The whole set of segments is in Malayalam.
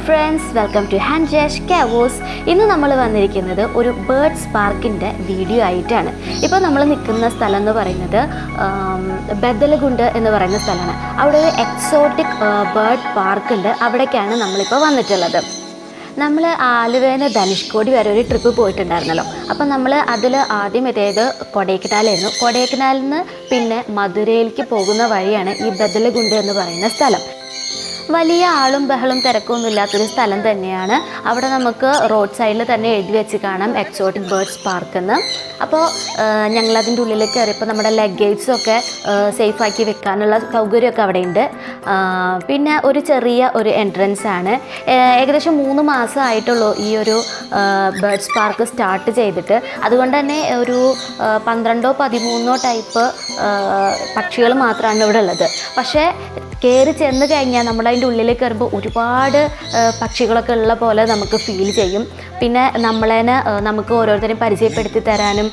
ഫ്രണ്ട്സ്, വെൽക്കം ടു ഹാൻജേഷ് കാവോസ്. ഇന്ന് നമ്മൾ വന്നിരിക്കുന്നത് ഒരു ബേർഡ്സ് പാർക്കിൻ്റെ വീഡിയോ ആയിട്ടാണ്. ഇപ്പോൾ നമ്മൾ നിൽക്കുന്ന സ്ഥലം എന്ന് പറയുന്നത് ബദലഗുണ്ട് എന്ന് പറയുന്ന സ്ഥലമാണ്. അവിടെ ഒരു എക്സോട്ടിക് ബേർഡ് പാർക്കുണ്ട്. അവിടേക്കാണ് നമ്മളിപ്പോൾ വന്നിട്ടുള്ളത്. നമ്മൾ ആലുവേന്ന് ധനുഷ്കോടി വരെ ഒരു ട്രിപ്പ് പോയിട്ടുണ്ടായിരുന്നല്ലോ. അപ്പം നമ്മൾ അതിൽ ആദ്യം എത്തിയത് കൊടൈക്കനാലായിരുന്നു. കൊടൈക്കനാലിൽ നിന്ന് പിന്നെ മധുരയിലേക്ക് പോകുന്ന വഴിയാണ് ഈ ബദലഗുണ്ട് എന്ന് പറയുന്ന സ്ഥലം. വലിയ ആളും ബഹളും തിരക്കൊന്നും ഇല്ലാത്തൊരു സ്ഥലം തന്നെയാണ്. അവിടെ നമുക്ക് റോഡ് സൈഡിൽ തന്നെ എഴുതി വെച്ച് കാണാം എക്സോട്ടിക് ബേർഡ്സ് പാർക്ക് എന്ന്. അപ്പോൾ ഞങ്ങളതിൻ്റെ ഉള്ളിലേക്ക് കയറിയപ്പോൾ നമ്മുടെ ലഗേജ്സൊക്കെ സേഫാക്കി വെക്കാനുള്ള സൗകര്യമൊക്കെ അവിടെ ഉണ്ട്. പിന്നെ ഒരു ചെറിയ ഒരു എൻട്രൻസ് ആണ്. ഏകദേശം 3 മാസമായിട്ടുള്ളൂ ഈ ഒരു ബേർഡ്സ് പാർക്ക് സ്റ്റാർട്ട് ചെയ്തിട്ട്. അതുകൊണ്ട് തന്നെ ഒരു 12-13 ടൈപ്പ് പക്ഷികൾ മാത്രമാണ് ഇവിടെ ഉള്ളത്. പക്ഷേ കയറി ചെന്ന് കഴിഞ്ഞാൽ നമ്മളതിൻ്റെ ഉള്ളിലേക്ക് കയറുമ്പോൾ ഒരുപാട് പക്ഷികളൊക്കെ ഉള്ള പോലെ നമുക്ക് ഫീൽ ചെയ്യും. പിന്നെ നമുക്ക് ഓരോരുത്തരെയും പരിചയപ്പെടുത്തി തരാനും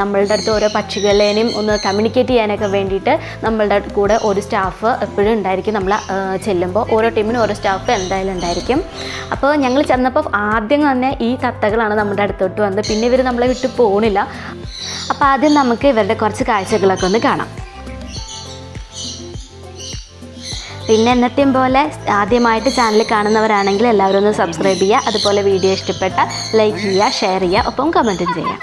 നമ്മളുടെ അടുത്ത് ഓരോ പക്ഷികളേനും ഒന്ന് കമ്മ്യൂണിക്കേറ്റ് ചെയ്യാനൊക്കെ വേണ്ടിയിട്ട് നമ്മളുടെ കൂടെ ഒരു സ്റ്റാഫ് എപ്പോഴും ഉണ്ടായിരിക്കും. നമ്മൾ ചെല്ലുമ്പോൾ ഓരോ ടീമിനും ഓരോ സ്റ്റാഫ് എന്തായാലും ഉണ്ടായിരിക്കും. അപ്പോൾ ഞങ്ങൾ ചെന്നപ്പോൾ ആദ്യം തന്നെ ഈ തത്തകളാണ് നമ്മുടെ അടുത്തോട്ട് വന്നത്. പിന്നെ ഇവർ നമ്മളെ വിട്ട് പോകണില്ല. അപ്പോൾ ആദ്യം നമുക്ക് ഇവരുടെ കുറച്ച് കാഴ്ചകളൊക്കെ ഒന്ന് കാണാം. പിന്നെ എന്നത്തെയും പോലെ ആദ്യമായിട്ട് ചാനൽ കാണുന്നവരാണെങ്കിൽ എല്ലാവരും ഒന്ന് സബ്സ്ക്രൈബ് ചെയ്യുക. അതുപോലെ വീഡിയോ ഇഷ്ടപ്പെട്ടാൽ ലൈക്ക് ചെയ്യുക, ഷെയർ ചെയ്യുക, ഒപ്പം കമൻറ്റും ചെയ്യുക.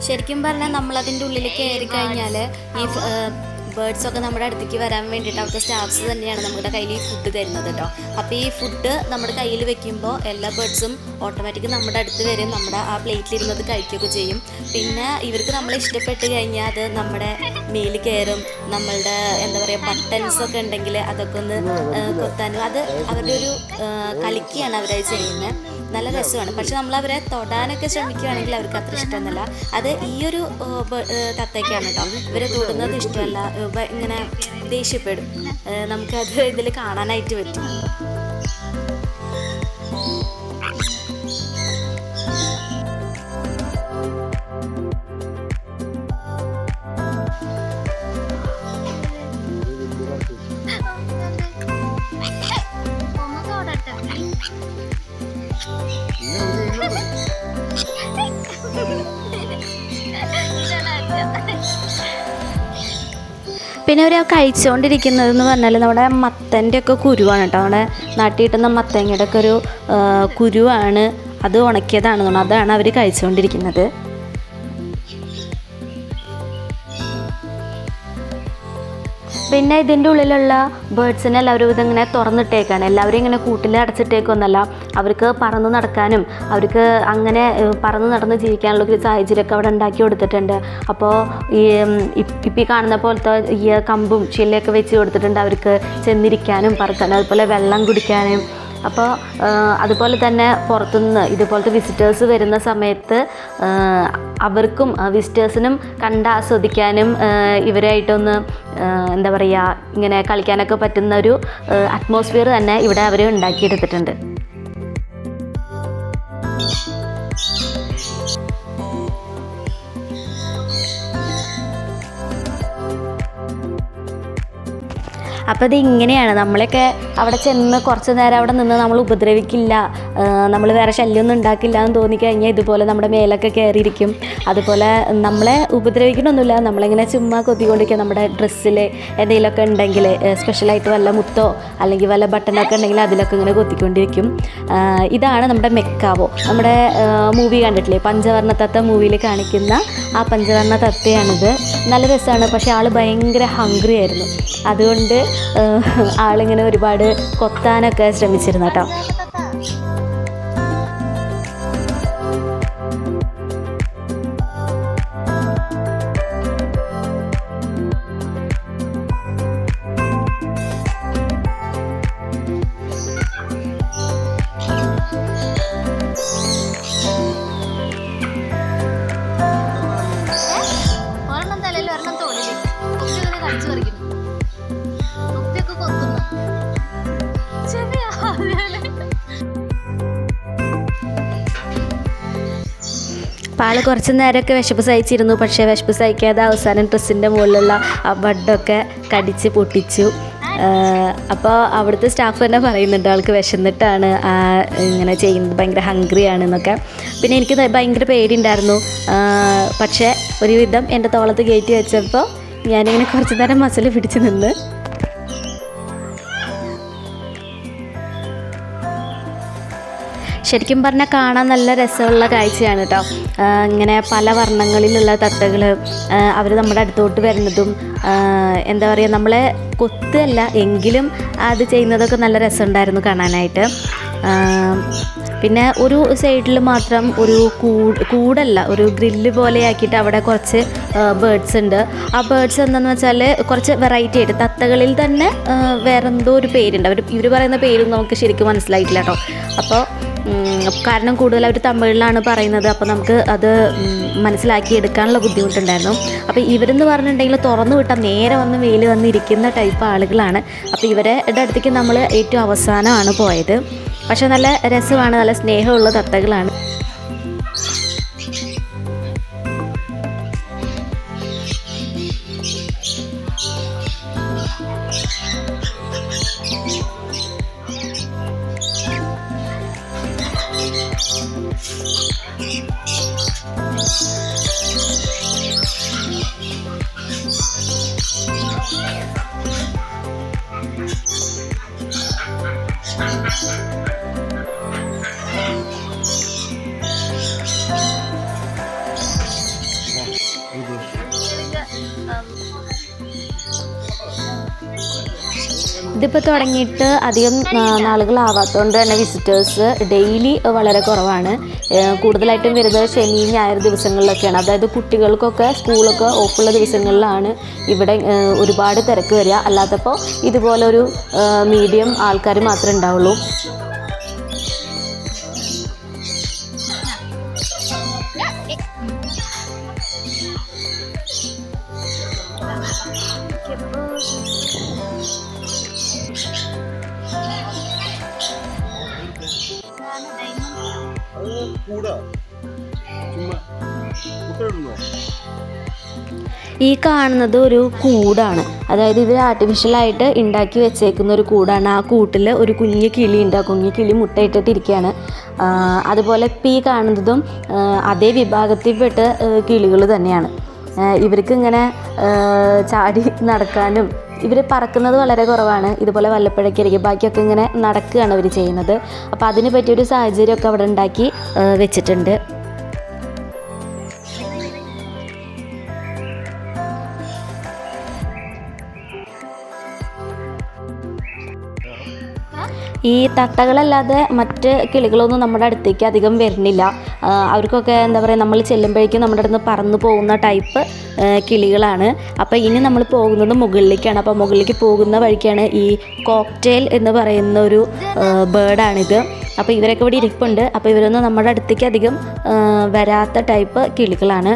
ശരിക്കും പറഞ്ഞാൽ നമ്മളതിൻ്റെ ഉള്ളിൽ കയറി കഴിഞ്ഞാൽ ഈ ബേർഡ്സൊക്കെ നമ്മുടെ അടുത്തേക്ക് വരാൻ വേണ്ടിയിട്ട് അവിടുത്തെ സ്റ്റാഫ്സ് തന്നെയാണ് നമ്മുടെ കയ്യിൽ ഈ ഫുഡ് തരുന്നത് കേട്ടോ. അപ്പോൾ ഈ ഫുഡ് നമ്മുടെ കയ്യിൽ വെക്കുമ്പോൾ എല്ലാ ബേർഡ്സും ഓട്ടോമാറ്റിക് നമ്മുടെ അടുത്ത് വരും. നമ്മുടെ ആ പ്ലേറ്റിലിരുന്നത് കഴിക്കുകയൊക്കെ ചെയ്യും. പിന്നെ ഇവർക്ക് നമ്മളെ ഇഷ്ടപ്പെട്ട് കഴിഞ്ഞാൽ അത് നമ്മുടെ മേലിൽ കയറും. നമ്മളുടെ എന്താ പറയുക, ബട്ടൺസൊക്കെ ഉണ്ടെങ്കിൽ അതൊക്കെ ഒന്ന് കൊത്താനും അത് അവരുടെ ഒരു കളിക്കുകയാണ് അവരത് ചെയ്യുന്നത്. നല്ല രസമാണ്. പക്ഷെ നമ്മൾ അവരെ തൊടാനൊക്കെ ശ്രമിക്കുകയാണെങ്കിൽ അവർക്ക് അത്ര ഇഷ്ടമൊന്നുമല്ല. അത് ഈ ഒരു തത്തയ്ക്കാണ് കേട്ടോ. ഇവരെ തൊടുന്നത് ഇഷ്ടമല്ല. ഇങ്ങനെ ദേഷ്യപ്പെടും. നമുക്കത് ഇതിൽ കാണാനായിട്ട് പറ്റും. പിന്നെ അവർ കഴിച്ചുകൊണ്ടിരിക്കുന്നതെന്ന് പറഞ്ഞാൽ നമ്മുടെ മത്തൻ്റെ ഒക്കെ കുരുവാണ് കേട്ടോ. നമ്മുടെ നാട്ടിൽ കിട്ടുന്ന മത്തങ്ങയുടെ ഒക്കെ ഒരു കുരുവാണ്. അത് ഉണക്കിയതാണെന്ന് തോന്നുന്നു. അതാണ് അവർ കഴിച്ചുകൊണ്ടിരിക്കുന്നത്. പിന്നെ ഇതിൻ്റെ ഉള്ളിലുള്ള ബേർഡ്സിനെ എല്ലാവരും ഇതിങ്ങനെ തുറന്നിട്ടേക്കാണ്. എല്ലാവരും ഇങ്ങനെ കൂട്ടിൽ അടച്ചിട്ടേക്കൊന്നല്ല. അവർക്ക് പറന്ന് നടക്കാനും അവർക്ക് അങ്ങനെ പറന്ന് നടന്ന് ജീവിക്കാനുള്ള ഒരു സാഹചര്യമൊക്കെ അവിടെ ഉണ്ടാക്കി കൊടുത്തിട്ടുണ്ട്. അപ്പോൾ ഇപ്പം ഈ കാണുന്ന പോലത്തെ ഈ കമ്പും ചില്ലയൊക്കെ വെച്ച് കൊടുത്തിട്ടുണ്ട് അവർക്ക് ചെന്നിരിക്കാനും പറക്കാനും, അതുപോലെ വെള്ളം കുടിക്കാനും. അപ്പോൾ അതുപോലെ തന്നെ പുറത്തുനിന്ന് ഇതുപോലത്തെ വിസിറ്റേഴ്സ് വരുന്ന സമയത്ത് അവർക്കും വിസിറ്റേഴ്സിനും കണ്ടാസ്വദിക്കാനും ഇവരായിട്ടൊന്ന് എന്താ പറയുക, ഇങ്ങനെ കളിക്കാനൊക്കെ പറ്റുന്ന ഒരു അറ്റ്മോസ്ഫിയർ തന്നെ ഇവിടെ അവർ ഉണ്ടാക്കിയെടുത്തിട്ടുണ്ട്. അപ്പോൾ ഇത് ഇങ്ങനെയാണ്. നമ്മളൊക്കെ അവിടെ ചെന്ന് കുറച്ച് നേരം അവിടെ നിന്ന് നമ്മൾ ഉപദ്രവിക്കില്ല, നമ്മൾ വേറെ ശല്യമൊന്നും ഉണ്ടാക്കില്ല എന്ന് തോന്നിക്കഴിഞ്ഞാൽ ഇതുപോലെ നമ്മുടെ മേലൊക്കെ കയറിയിരിക്കും. അതുപോലെ നമ്മളെ ഉപദ്രവിക്കണമൊന്നുമില്ല. നമ്മളിങ്ങനെ ചുമ്മാ കൊത്തിക്കൊണ്ടിരിക്കുക. നമ്മുടെ ഡ്രസ്സിൽ എന്തെങ്കിലുമൊക്കെ ഉണ്ടെങ്കിൽ സ്പെഷ്യലായിട്ട് വല്ല മുത്തോ അല്ലെങ്കിൽ വല്ല ബട്ടണൊക്കെ ഉണ്ടെങ്കിൽ അതിലൊക്കെ ഇങ്ങനെ കൊത്തിക്കൊണ്ടിരിക്കും. ഇതാണ് നമ്മുടെ മെക്കാവോ. നമ്മുടെ മൂവി കണ്ടിട്ടില്ലേ, പഞ്ചവർണ്ണ തത്ത മൂവിയിൽ കാണിക്കുന്ന ആ പഞ്ചവർണ്ണ തത്തയാണിത്. നല്ല രസമാണ്. പക്ഷേ ആൾ ഭയങ്കര ഹംഗ്രി ആയിരുന്നു. അതുകൊണ്ട് ആളിങ്ങനെ ഒരുപാട് കൊത്താനൊക്കെ ശ്രമിച്ചിരുന്നു കേട്ടോ. അപ്പോൾ ആൾ കുറച്ച് നേരമൊക്കെ വിശപ്പ് സഹിച്ചിരുന്നു. പക്ഷേ വിശപ്പ് സഹിക്കാതെ അവസാനം ഡ്രസ്സിൻ്റെ മുകളിലുള്ള ആ ബഡൊക്കെ കടിച്ച് പൊട്ടിച്ചു. അപ്പോൾ അവിടുത്തെ സ്റ്റാഫ് തന്നെ പറയുന്നുണ്ട് ആൾക്ക് വിശന്നിട്ടാണ് ഇങ്ങനെ ചെയ്യുന്നത്, ഭയങ്കര ഹംഗ്രി ആണെന്നൊക്കെ. പിന്നെ എനിക്ക് ഭയങ്കര പേടിയുണ്ടായിരുന്നു. പക്ഷേ ഒരുവിധം എൻ്റെ തോളത്ത് കയറ്റി വെച്ചപ്പോൾ ഞാനിങ്ങനെ കുറച്ച് നേരം മസിൽ പിടിച്ച് നിന്ന്. ശരിക്കും പറഞ്ഞാൽ കാണാൻ നല്ല രസമുള്ള കാഴ്ചയാണ് കേട്ടോ. ഇങ്ങനെ പല വർണ്ണങ്ങളിലുള്ള തത്തകൾ അവർ നമ്മുടെ അടുത്തോട്ട് വരുന്നതും എന്താ പറയുക, നമ്മളെ കൊത്തല്ല എങ്കിലും അത് ചെയ്യുന്നതൊക്കെ നല്ല രസമുണ്ടായിരുന്നു കാണാനായിട്ട്. പിന്നെ ഒരു സൈഡിൽ മാത്രം ഒരു കൂടല്ല, ഒരു ഗ്രില്ല് പോലെ ആക്കിയിട്ട് അവിടെ കുറച്ച് ബേർഡ്സ് ഉണ്ട്. ആ ബേർഡ്സ് എന്താണെന്ന് വെച്ചാൽ കുറച്ച് വെറൈറ്റി ആയിട്ട് തത്തകളിൽ തന്നെ വേറെന്തോ ഒരു പേരുണ്ട്. ഇവർ പറയുന്ന പേരും നമുക്ക് ശരിക്കും മനസ്സിലായിട്ടില്ല കേട്ടോ. അപ്പോൾ കാരണം കൂടുതൽ അവർ തമിഴിലാണ് പറയുന്നത്. അപ്പോൾ നമുക്ക് അത് മനസ്സിലാക്കി എടുക്കാനുള്ള ബുദ്ധിമുട്ടുണ്ടായിരുന്നു. അപ്പോൾ ഇവരെന്ന് പറഞ്ഞിട്ടുണ്ടെങ്കിൽ തുറന്നു വിട്ടാൽ നേരെ വന്ന് വെയിൽ വന്നിരിക്കുന്ന ടൈപ്പ് ആളുകളാണ്. അപ്പോൾ ഇവരുടെ അടുത്തേക്ക് നമ്മൾ ഏറ്റവും അവസാനമാണ് പോയത്. പക്ഷെ നല്ല രസമാണ്, നല്ല സ്നേഹമുള്ള തത്തകളാണ്. ഇതിപ്പോൾ തുടങ്ങിയിട്ട് അധികം നാളുകളാവാത്തതുകൊണ്ട് തന്നെ വിസിറ്റേഴ്സ് ഡെയിലി വളരെ കുറവാണ്. കൂടുതലായിട്ടും വരുന്നത് ശനി ഞായർ ദിവസങ്ങളിലൊക്കെയാണ്. അതായത് കുട്ടികൾക്കൊക്കെ സ്കൂളൊക്കെ ഓഫുള്ള ദിവസങ്ങളിലാണ് ഇവിടെ ഒരുപാട് തിരക്ക് വരിക. അല്ലാത്തപ്പോൾ ഇതുപോലൊരു മീഡിയം ആൾക്കാർ മാത്രമേ ഉണ്ടാവുള്ളൂ. ഈ കാണുന്നത് ഒരു കൂടാണ്. അതായത് ഇവർ ആർട്ടിഫിഷ്യലായിട്ട് ഉണ്ടാക്കി വെച്ചേക്കുന്ന ഒരു കൂടാണ്. ആ കൂട്ടിൽ ഒരു കുഞ്ഞു കിളിയുണ്ട്. ആ കുഞ്ഞു കിളി മുട്ടയിട്ടിട്ടിരിക്കുകയാണ്. അതുപോലെ ഇപ്പോൾ ഈ കാണുന്നതും അതേ വിഭാഗത്തിൽപ്പെട്ട കിളികൾ തന്നെയാണ്. ഇവർക്ക് ഇങ്ങനെ ചാടി നടക്കാനും ഇവർ പറക്കുന്നത് വളരെ കുറവാണ്. ഇതുപോലെ വല്ലപ്പോഴേക്കായിരിക്കും, ബാക്കിയൊക്കെ ഇങ്ങനെ നടക്കുകയാണ് അവർ ചെയ്യുന്നത്. അപ്പോൾ അതിന് പറ്റിയൊരു സാഹചര്യമൊക്കെ അവിടെ ഉണ്ടാക്കി വെച്ചിട്ടുണ്ട്. ഈ തത്തകളല്ലാതെ മറ്റ് കിളികളൊന്നും നമ്മുടെ അടുത്തേക്ക് അധികം വരുന്നില്ല. അവർക്കൊക്കെ എന്താ പറയുക, നമ്മൾ ചെല്ലുമ്പോഴേക്കും നമ്മുടെ അടുത്ത് നിന്ന് പറന്നു പോകുന്ന ടൈപ്പ് കിളികളാണ്. അപ്പോൾ ഇനി നമ്മൾ പോകുന്നത് മുകളിലേക്കാണ്. അപ്പോൾ മുകളിലേക്ക് പോകുന്ന വഴിക്കാണ് ഈ കോക്ടെയിൽ എന്ന് പറയുന്ന ഒരു ബേർഡാണിത്. അപ്പോൾ ഇവരൊക്കെ ഇവിടെ ഇരിപ്പുണ്ട്. അപ്പോൾ ഇവരൊന്നും നമ്മുടെ അടുത്തേക്ക് അധികം വരാത്ത ടൈപ്പ് കിളികളാണ്.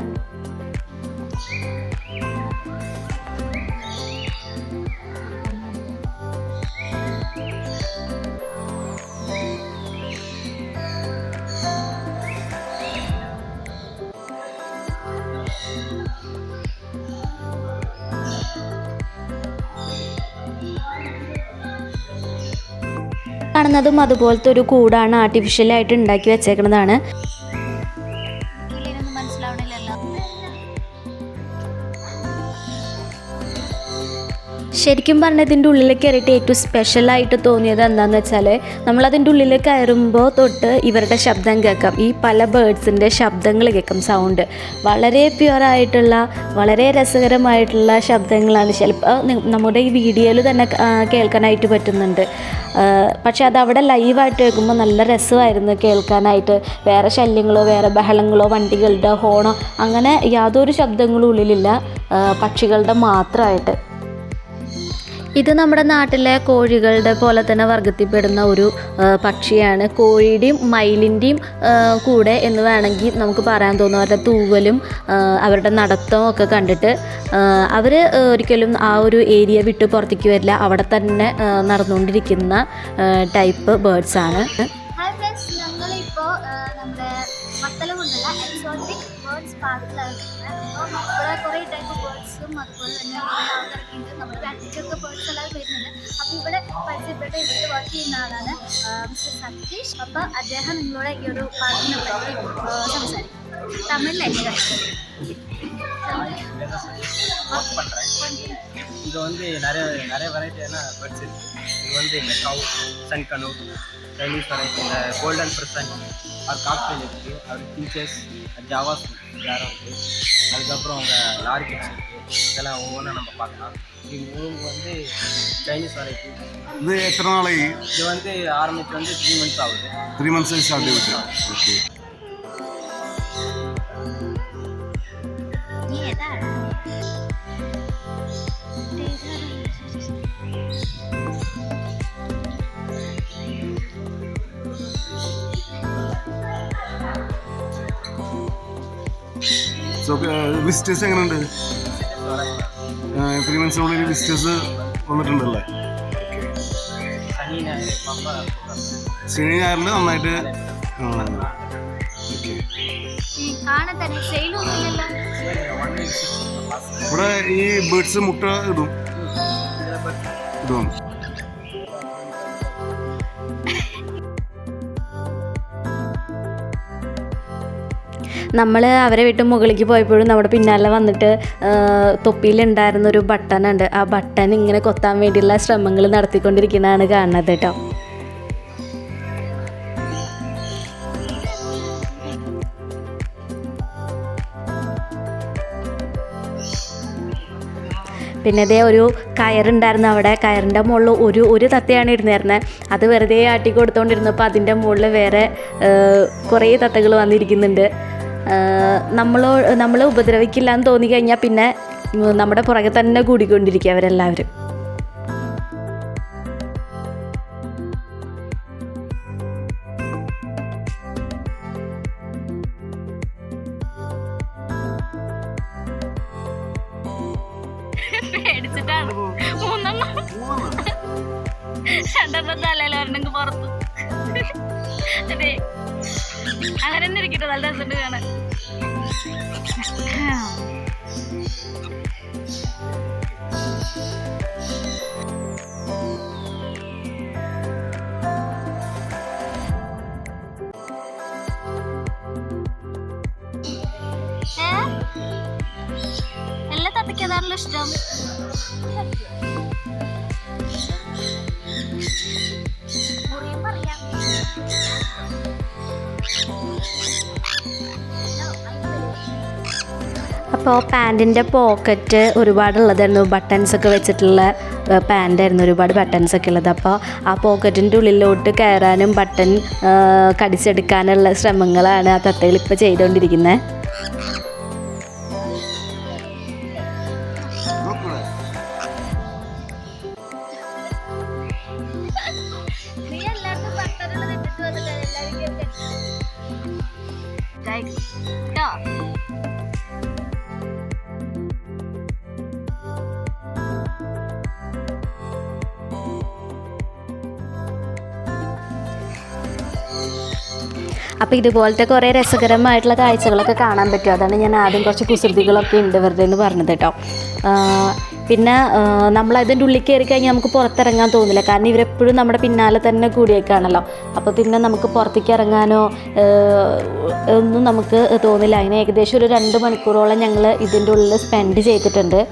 കാണുന്നതും അതുപോലത്തെ ഒരു കൂടാണ്, ആർട്ടിഫിഷ്യലായിട്ട് ഉണ്ടാക്കി വെച്ചേക്കുന്നതാണ്. ശരിക്കും പറഞ്ഞാൽ ഇതിൻ്റെ ഉള്ളിലേക്ക് കയറിയിട്ട് ഏറ്റവും സ്പെഷ്യലായിട്ട് തോന്നിയത് എന്താണെന്ന് വെച്ചാൽ, നമ്മളതിൻ്റെ ഉള്ളിൽ കയറുമ്പോൾ തൊട്ട് ഇവരുടെ ശബ്ദം കേൾക്കാം. ഈ പല ബേർഡ്സിൻ്റെ ശബ്ദങ്ങൾ കേൾക്കാം. സൗണ്ട് വളരെ പ്യുവറായിട്ടുള്ള, വളരെ രസകരമായിട്ടുള്ള ശബ്ദങ്ങളാണ്. ചിലപ്പോൾ നമ്മുടെ ഈ വീഡിയോയിൽ തന്നെ കേൾക്കാനായിട്ട് പറ്റുന്നുണ്ട്. പക്ഷെ അതവിടെ ലൈവായിട്ട് കേൾക്കുമ്പോൾ നല്ല രസമായിരുന്നു കേൾക്കാനായിട്ട്. വേറെ ശല്യങ്ങളോ വേറെ ബഹളങ്ങളോ വണ്ടികളുടെ ഹോണോ അങ്ങനെ യാതൊരു ശബ്ദങ്ങളും ഉള്ളിലില്ല, പക്ഷികളുടെ മാത്രമായിട്ട്. ഇത് നമ്മുടെ നാട്ടിലെ കോഴികളുടെ പോലെ തന്നെ വർഗത്തിൽപ്പെടുന്ന ഒരു പക്ഷിയാണ്. കോഴിയുടെയും മയിലിൻ്റെയും കൂടെ എന്ന് വേണമെങ്കിൽ നമുക്ക് പറയാൻ തോന്നും. അവരുടെ തൂവലും അവരുടെ നടത്തവും ഒക്കെ കണ്ടിട്ട് അവർ ഒരിക്കലും ആ ഒരു ഏരിയ വിട്ട് പുറത്തേക്ക് വരില്ല. അവിടെ തന്നെ നടന്നുകൊണ്ടിരിക്കുന്ന ടൈപ്പ് ബേർഡ്സാണ്. ഹായ് ഫ്രണ്ട്സ്, ഞങ്ങളിപ്പോൾ നമ്മുടെ വത്തലകുണ്ടുള്ള എക്സോട്ടിക് ബേർഡ്സും അതുപോലെ തന്നെ കുറേ ആൾക്കാരൊക്കെ നമ്മുടെ ബാറ്റിലൊക്കെ ബേർഡ്സ് എല്ലാം വരുന്നുണ്ട്. അപ്പോൾ ഇവിടെ പരിചയപ്പെട്ട ഇവിടെ വർക്ക് ചെയ്യുന്ന ആളാണ് മിസ്റ്റർ സതീഷ്. അപ്പോൾ അദ്ദേഹം നിങ്ങളോട് ഈ ഒരു പാർക്കിനെ പറ്റി സംസാരിക്കും. தமிழ்ல இது வந்து நிறைய வெரைட்டியான பேர்ட்ஸ் இருக்குது. இது வந்து மெக்காவ், சன்கனு, சைனீஸ் வெரைட்டி, இந்த கோல்டன் பிரசன், அது காக்டெயில் இருக்குது, அது பீச்சஸ், ஜாவாஸ் யாரும் இருக்குது. அதுக்கப்புறம் அவங்க லாரி பிட்ஸ் இருக்குது. இதெல்லாம் ஒவ்வொன்றா நம்ம பார்க்கலாம். இது மூணு வந்து சைனீஸ் வெரைட்டி. இது எத்தனை நாளைக்கு? இது வந்து ஆரம்பிச்சு வந்து 3 months ஆகுது. 3 months ஸ்டார்ட் ஆகுது. ஓகே. സോ വിസിറ്റേഴ്സ് എങ്ങനെയുണ്ട്? 3 months വിസിറ്റേഴ്സ് വന്നിട്ടുണ്ടല്ലേ? ശനി ഞായറിൽ നന്നായിട്ട്. ഇവിടെ ഈ ബേർഡ്സ് മുട്ട ഇടും. നമ്മൾ അവരെ വിട്ട് മുകളിലേക്ക് പോയപ്പോഴും നമ്മുടെ പിന്നാലെ വന്നിട്ട് തൊപ്പിയിലുണ്ടായിരുന്നൊരു ബട്ടണുണ്ട്. ആ ബട്ടൺ ഇങ്ങനെ കൊത്താൻ വേണ്ടിയുള്ള ശ്രമങ്ങൾ നടത്തിക്കൊണ്ടിരിക്കുന്നതാണ് കാണുന്നത് കേട്ടോ. പിന്നെ ഇതേ ഒരു കയറുണ്ടായിരുന്നു അവിടെ. കയറിൻ്റെ മുകളിൽ ഒരു തത്തയാണ് ഇരുന്നിരുന്നത്. അത് വെറുതെ ആട്ടി കൊടുത്തുകൊണ്ടിരുന്നപ്പോൾ അതിൻ്റെ മുകളിൽ വേറെ കുറേ തത്തകൾ വന്നിരിക്കുന്നുണ്ട്. നമ്മളെ ഉപദ്രവിക്കില്ല എന്ന് തോന്നിക്കഴിഞ്ഞാൽ പിന്നെ നമ്മുടെ പുറകെ തന്നെ കൂടിക്കൊണ്ടിരിക്കുക അവരെല്ലാവരും. പേടിച്ചിട്ടാണ് രണ്ടെണ്ണം തലയിലൊരെണ്ണം പുറത്ത്. അതെ, അങ്ങനെ തന്നെ ഇരിക്കട്ടെ, നല്ല രസമുണ്ട് കാണാൻ. എല്ലാ തത്തയ്ക്കതാണല്ലോ ഇഷ്ടം. അപ്പോൾ പാൻറ്റിൻ്റെ പോക്കറ്റ് ഒരുപാടുള്ളതായിരുന്നു. ബട്ടൺസൊക്കെ വെച്ചിട്ടുള്ള പാൻറ്റായിരുന്നു, ഒരുപാട് ബട്ടൺസൊക്കെ ഉള്ളത്. അപ്പോൾ ആ പോക്കറ്റിൻ്റെ ഉള്ളിലോട്ട് കയറാനും ബട്ടൺ കടിച്ചെടുക്കാനുള്ള ശ്രമങ്ങളാണ് ആ തത്തകൾ ഇപ്പോൾ ചെയ്തുകൊണ്ടിരിക്കുന്നത്. അപ്പോൾ ഇതുപോലത്തെ കുറേ രസകരമായിട്ടുള്ള കാഴ്ചകളൊക്കെ കാണാൻ പറ്റും. അതാണ് ഞാൻ ആദ്യം കുറച്ച് കുസൃതികളൊക്കെ ഉണ്ട് വെറുതെ എന്ന് പറഞ്ഞത് കേട്ടോ. പിന്നെ നമ്മൾ അതിൻ്റെ ഉള്ളിൽ കയറി കഴിഞ്ഞാൽ നമുക്ക് പുറത്തിറങ്ങാൻ തോന്നില്ല. കാരണം ഇവരെപ്പോഴും നമ്മുടെ പിന്നാലെ തന്നെ കൂടിയേക്കാണല്ലോ. അപ്പോൾ പിന്നെ നമുക്ക് പുറത്തേക്ക് ഇറങ്ങാനോ ഒന്നും നമുക്ക് തോന്നില്ല. അതിന് ഏകദേശം ഒരു 2 മണിക്കൂറോളം ഞങ്ങൾ ഇതിൻ്റെ ഉള്ളിൽ സ്പെൻഡ് ചെയ്തിട്ടുണ്ട്.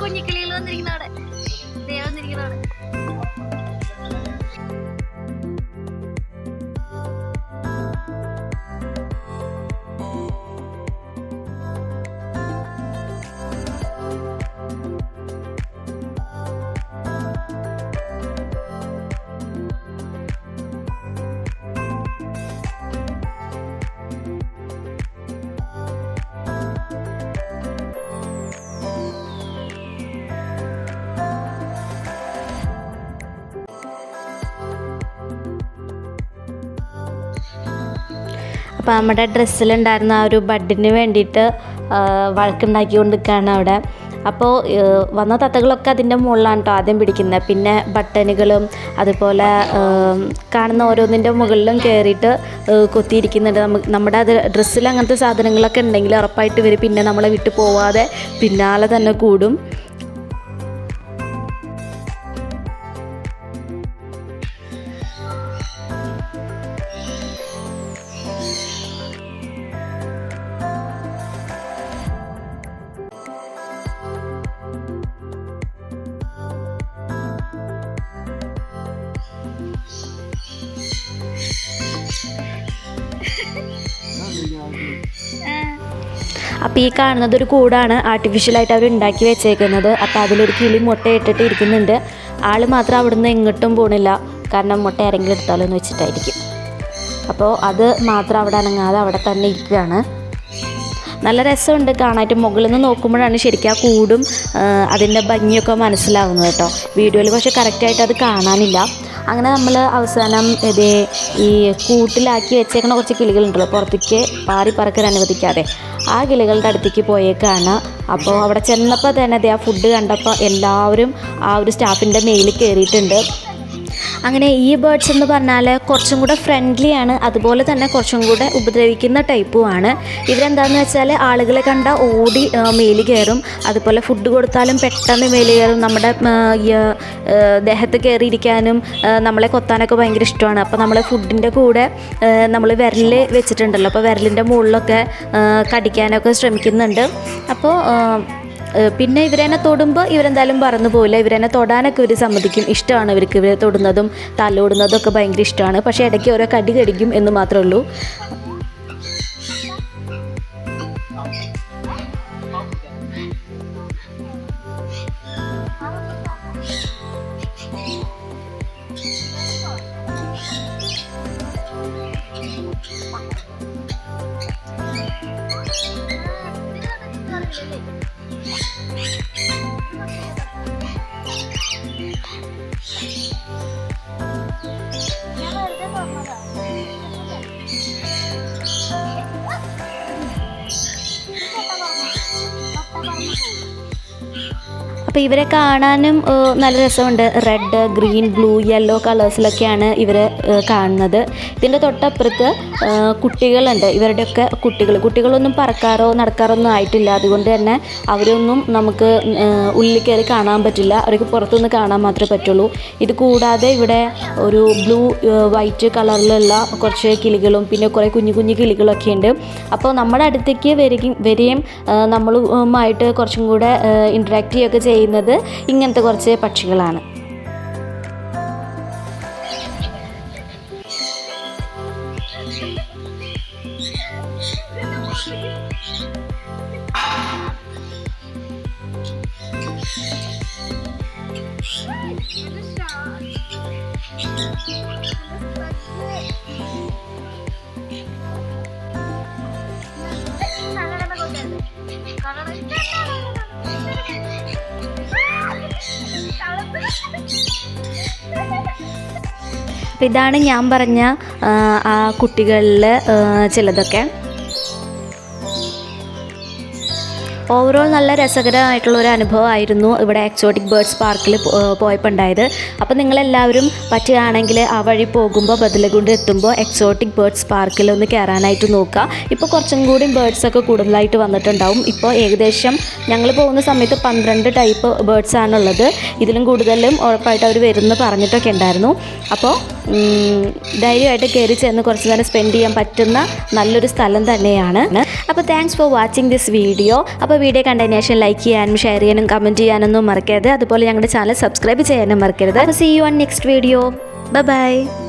കുഞ്ഞിക്കിളികൾ വന്നിരിക്കുന്ന അവിടെ വന്നിരിക്കുന്ന അവിടെ. അപ്പോൾ നമ്മുടെ ഡ്രസ്സിലുണ്ടായിരുന്ന ആ ഒരു ബഡിന് വേണ്ടിയിട്ട് വഴക്കുണ്ടാക്കി കൊണ്ടിരിക്കുകയാണ് അവിടെ. അപ്പോൾ വന്ന തത്തകളൊക്കെ അതിൻ്റെ മുകളിലാണ് കേട്ടോ ആദ്യം പിടിക്കുന്നത്. പിന്നെ ബട്ടനുകളും അതുപോലെ കാണുന്ന ഓരോന്നിൻ്റെ മുകളിലും കയറിയിട്ട് കൊത്തിയിരിക്കുന്നുണ്ട്. നമ്മുടെ അത് ഡ്രസ്സിൽ അങ്ങനത്തെ സാധനങ്ങളൊക്കെ ഉണ്ടെങ്കിൽ ഉറപ്പായിട്ട് ഇവർ പിന്നെ നമ്മളെ വിട്ടു പോവാതെ പിന്നാലെ തന്നെ കൂടും. അപ്പോൾ ഈ കാണുന്നത് ഒരു കൂടാണ് ആർട്ടിഫിഷ്യലായിട്ട് അവർ ഉണ്ടാക്കി വെച്ചേക്കുന്നത്. അപ്പോൾ അതിലൊരു കിളി മുട്ടയിട്ടിട്ട് ഇരിക്കുന്നുണ്ട്. ആൾ മാത്രം അവിടുന്ന് എങ്ങോട്ടും പോണില്ല, കാരണം മുട്ട ആരെങ്കിലും എടുത്താലോ എന്ന് വെച്ചിട്ടായിരിക്കും. അപ്പോൾ അത് മാത്രം അവിടെ അനങ്ങാതെ അവിടെ തന്നെ ഇരിക്കുകയാണ്. നല്ല രസമുണ്ട് കാണാനായിട്ട്. മുകളിൽ നിന്ന് നോക്കുമ്പോഴാണ് ശരിക്കും ആ കൂടും അതിൻ്റെ ഭംഗിയൊക്കെ മനസ്സിലാവുന്നത് കേട്ടോ. വീഡിയോയിൽ പക്ഷേ കറക്റ്റായിട്ട് അത് കാണാനില്ല. അങ്ങനെ നമ്മൾ അവസാനം ഈ കൂട്ടിലാക്കി വെച്ചേക്കണ കുറച്ച് കിളികളുണ്ടല്ലോ, പുറത്തേക്ക് പാറി പറക്കാൻ അനുവദിക്കാതെ, ആ കിളികളുടെ അടുത്തേക്ക് പോയേക്കാണ്. അപ്പോൾ അവിടെ ചെന്നപ്പോൾ തന്നെ ആ ഫുഡ് കണ്ടപ്പോൾ എല്ലാവരും ആ ഒരു സ്റ്റാഫിൻ്റെ മേലിൽ കയറിയിട്ടുണ്ട്. അങ്ങനെ ഈ ബേർഡ്സ് എന്ന് പറഞ്ഞാൽ കുറച്ചും കൂടെ ഫ്രണ്ട്ലിയാണ്, അതുപോലെ തന്നെ കുറച്ചും കൂടെ ഉപദ്രവിക്കുന്ന ടൈപ്പുമാണ്. ഇവരെന്താണെന്ന് വെച്ചാൽ ആളുകളെ കണ്ട ഓടി മേല് കയറും, അതുപോലെ ഫുഡ് കൊടുത്താലും പെട്ടെന്ന് മേല് കയറും. നമ്മുടെ ദേഹത്ത് കയറിയിരിക്കാനും നമ്മളെ കൊത്താനൊക്കെ ഭയങ്കര ഇഷ്ടമാണ്. അപ്പോൾ നമ്മൾ ഫുഡിൻ്റെ കൂടെ നമ്മൾ വിരൽ വെച്ചിട്ടുണ്ടല്ലോ, അപ്പോൾ വിരലിൻ്റെ മുകളിലൊക്കെ കടിക്കാനൊക്കെ ശ്രമിക്കുന്നുണ്ട്. അപ്പോൾ പിന്നെ ഇവരെന്നെ തൊടുമ്പോൾ ഇവരെന്തായാലും പറന്നു പോകില്ല. ഇവരെന്നെ തൊടാനൊക്കെ ഇവർ സമ്മതിക്കും. ഇഷ്ടമാണ് ഇവർക്ക് ഇവരെ തൊടുന്നതും തലോടുന്നതും ഒക്കെ ഭയങ്കര ഇഷ്ടമാണ്. പക്ഷേ ഇടയ്ക്ക് ഓരോ കടി കടിക്കും എന്ന് മാത്രമേ ഉള്ളൂ. അപ്പോൾ ഇവരെ കാണാനും നല്ല രസമുണ്ട്. റെഡ്, ഗ്രീൻ, ബ്ലൂ, യെല്ലോ കളേഴ്സിലൊക്കെയാണ് ഇവർ കാണുന്നത്. ഇതിൻ്റെ തൊട്ടപ്പുറത്ത് കുട്ടികളുണ്ട്. ഇവരുടെയൊക്കെ കുട്ടികളൊന്നും പറക്കാറോ നടക്കാറോ ഒന്നും ആയിട്ടില്ല. അതുകൊണ്ട് തന്നെ അവരൊന്നും നമുക്ക് ഉള്ളിൽ കയറി കാണാൻ പറ്റില്ല. അവർക്ക് പുറത്തുനിന്ന് കാണാൻ മാത്രമേ പറ്റുള്ളൂ. ഇത് കൂടാതെ ഇവിടെ ഒരു ബ്ലൂ വൈറ്റ് കളറിലുള്ള കുറച്ച് കിളികളും പിന്നെ കുറേ കുഞ്ഞു കുഞ്ഞു കിളികളൊക്കെ ഉണ്ട്. അപ്പോൾ നമ്മുടെ അടുത്തേക്ക് വരികയും നമ്മളുമായിട്ട് കുറച്ചും കൂടെ ഇൻറ്ററാക്ട് ചെയ്യുകയൊക്കെ ചെയ്യുന്നത് ഇങ്ങനത്തെ കുറച്ച് പക്ഷികളാണ്. അപ്പോൾ ഇതാണ് ഞാൻ പറഞ്ഞ ആ കുട്ടികളിൽ ചിലതൊക്കെ. ഓവറോൾ നല്ല രസകരമായിട്ടുള്ളൊരു അനുഭവമായിരുന്നു ഇവിടെ എക്സോട്ടിക് ബേർഡ്സ് പാർക്കിൽ പോയപ്പോൾ ഉണ്ടായത്. അപ്പോൾ നിങ്ങളെല്ലാവരും പറ്റുകയാണെങ്കിൽ ആ വഴി പോകുമ്പോൾ ബദലഗുണ്ട് എത്തുമ്പോൾ എക്സോട്ടിക് ബേർഡ്സ് പാർക്കിൽ ഒന്ന് കയറാനായിട്ട് നോക്കുക. ഇപ്പോൾ കുറച്ചും കൂടി ബേർഡ്സൊക്കെ കൂടുതലായിട്ട് വന്നിട്ടുണ്ടാവും. ഇപ്പോൾ ഏകദേശം ഞങ്ങൾ പോകുന്ന സമയത്ത് 12 ടൈപ്പ് ബേർഡ്സാണുള്ളത്. ഇതിലും കൂടുതലും ഉറപ്പായിട്ട് അവർ വരുമെന്ന് പറഞ്ഞിട്ടൊക്കെ ഉണ്ടായിരുന്നു. അപ്പോൾ ധൈര്യമായിട്ട് കയറി ചെന്ന് കുറച്ച് നേരം സ്പെൻഡ് ചെയ്യാൻ പറ്റുന്ന നല്ലൊരു സ്ഥലം തന്നെയാണ്. അപ്പോൾ thanks for watching this video. അപ്പോൾ വീഡിയോ കണ്ടതിന് ശേഷം ലൈക്ക് ചെയ്യാനും ഷെയർ ചെയ്യാനും കമൻറ്റ് ചെയ്യാനൊന്നും മറക്കരുത്. അതുപോലെ ഞങ്ങളുടെ ചാനൽ സബ്സ്ക്രൈബ് ചെയ്യാനും മറക്കരുത്. അപ്പോൾ see you on next video. By.